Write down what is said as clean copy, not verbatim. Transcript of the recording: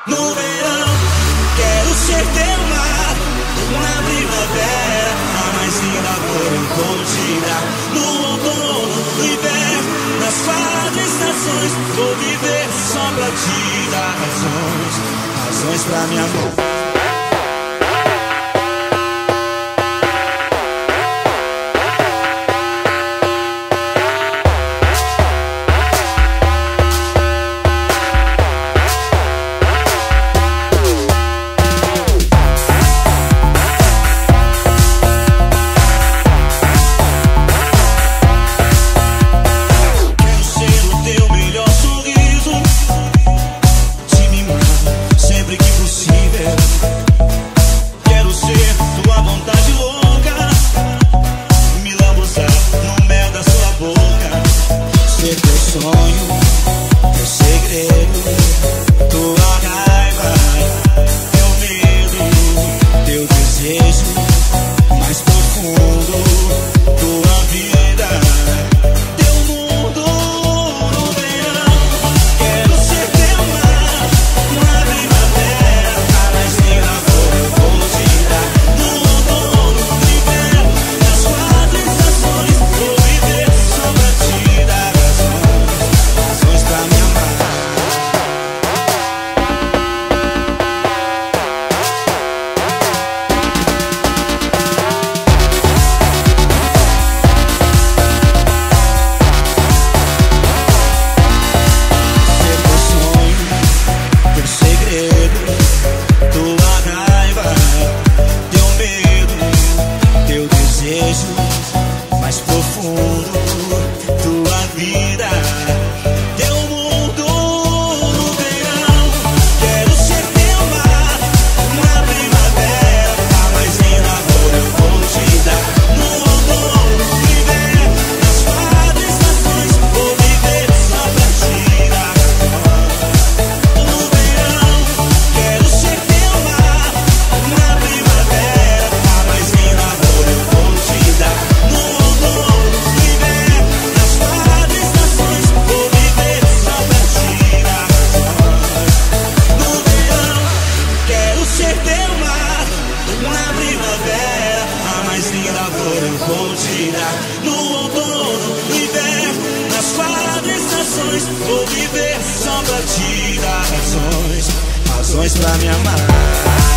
No verão, quero ser teu mar. Na primavera, a mais linda cor eu vou te dar. No outono, no inverno, nas 4 estações, vou viver só pra te dar razões pra me amar. Mais profundo, tua vida, teu mundo no verão. Quero ser teu mar. Na primavera, a mais linda cor eu vou te dar. No outono, no inverno, nas 4 estações, vou viver só pra te dar razões. No verão, quero ser teu mar. Na primavera, a mais linda cor eu vou te dar. Vou te dar no outono, no inverno, nas 4 estações. Vou viver só pra te dar razões pra me amar.